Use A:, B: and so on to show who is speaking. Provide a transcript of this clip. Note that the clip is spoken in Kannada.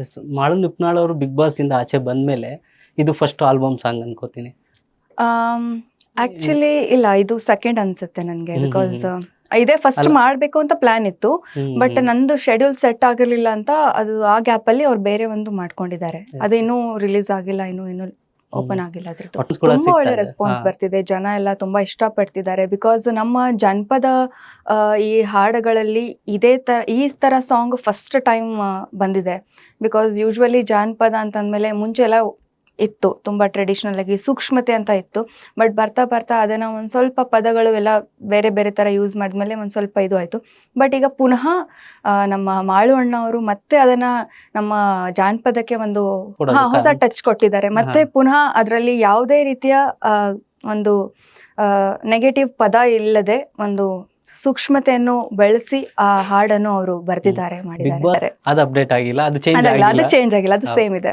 A: ಎಸ್, ಮಾಳು ನಿಪ್ನಾಳ್ ಅವರು ಬಿಗ್ ಬಾಸ್ ಇಂದ ಆಚೆ ಬಂದ್ಮೇಲೆ ಇದು ಫಸ್ಟ್ ಆಲ್ಬಮ್ ಸಾಂಗ್ ಅನ್ಕೋತೀನಿ.
B: ಆಕ್ಚುಲಿ ಇಲ್ಲ, ಇದು ಸೆಕೆಂಡ್ ಅನ್ಸುತ್ತೆ ನನಗೆ.
A: ಹ್ಮ್,
B: ಬಿಕಾಸ್
A: ಹ್ಮ್,
B: ಇದೇ ಫಸ್ಟ್
A: ಅಲ್ಲ.
B: ಮಾಡ್ಬೇಕು ಅಂತ ಪ್ಲಾನ್ ಇತ್ತು, ಬಟ್ ನಂದು ಶೆಡ್ಯೂಲ್ ಸೆಟ್ ಆಗಿರ್ಲಿಲ್ಲ ಅಂತ ಅದು ಆ ಗ್ಯಾಪ್ ಅಲ್ಲಿ ಅವ್ರು ಬೇರೆ ಒಂದು ಮಾಡ್ಕೊಂಡಿದ್ದಾರೆ. ಅದು ಇನ್ನೂ ರಿಲೀಸ್ ಆಗಿಲ್ಲ, ಇನ್ನೂ ಓಪನ್ ಆಗಿಲ್ಲ. ಅದ್ರದ್ದು
A: Buttons ಕೂಡ
B: ತುಂಬಾ ಒಳ್ಳೆ
A: ಸಿಗ್ತಾ ಇದೆ.
B: ರೆಸ್ಪಾನ್ಸ್
A: ಹಾ.
B: ಬರ್ತಿದೆ, ಜನ ಎಲ್ಲ ತುಂಬಾ ಇಷ್ಟಪಡ್ತಿದ್ದಾರೆ. ಬಿಕಾಸ್ ನಮ್ಮ ಜನಪದ ಈ ಹಾಡುಗಳಲ್ಲಿ ಈ ತರ ಸಾಂಗ್ ಫಸ್ಟ್ ಟೈಮ್ ಬಂದಿದೆ. ಬಿಕಾಸ್ ಯೂಶ್ವಲಿ ಜಾನಪದ ಅಂತಂದ್ಮೇಲೆ ಮುಂಚೆ ಎಲ್ಲ ಇತ್ತು, ತುಂಬಾ ಟ್ರೆಡಿಷನಲ್ ಆಗಿ ಸೂಕ್ಷ್ಮತೆ ಅಂತ ಇತ್ತು. ಬಟ್ ಬರ್ತಾ ಬರ್ತಾ ಅದನ್ನ ಒಂದ್ ಸ್ವಲ್ಪ ಪದಗಳು ಎಲ್ಲ ಬೇರೆ ಬೇರೆ ತರ ಯೂಸ್ ಮಾಡಿದ್ಮೇಲೆ ಒಂದ್ ಸ್ವಲ್ಪ ಇದು ಆಯ್ತು. ಬಟ್ ಈಗ ಪುನಃ ನಮ್ಮ ಮಾಳು ಅಣ್ಣ ಅವರು ಮತ್ತೆ ಅದನ್ನ ನಮ್ಮ ಜಾನಪದಕ್ಕೆ ಒಂದು
A: ಕೊಡೋದಕ್ಕೆ
B: ಹೊಸ ಟಚ್ ಕೊಟ್ಟಿದ್ದಾರೆ. ಮತ್ತೆ ಪುನಃ ಅದರಲ್ಲಿ ಯಾವುದೇ ರೀತಿಯ ಒಂದು ನೆಗೆಟಿವ್ ಪದ ಇಲ್ಲದೆ ಒಂದು ಸೂಕ್ಷ್ಮತೆಯನ್ನು ಬೆಳೆಸಿ ಆ ಹಾಡನ್ನು ಅವರು ಬರ್ದಿದ್ದಾರೆ,
A: ಬಿಗ್ ಬಾಸ್
B: ಮಾಡಿದ್ದಾರೆ.
A: ಅದು ಅಪ್ಡೇಟ್ ಆಗಿಲ್ಲ, ಅದು ಚೇಂಜ್
B: ಅದಲ್ಲ, ಅದು
A: ಆಗಿಲ್ಲ.
B: ಚೇಂಜ್ ಆಗಿಲ್ಲ, ಅದು
A: ಹೌದು.
B: ಸೇಮ್ ಇದೆ.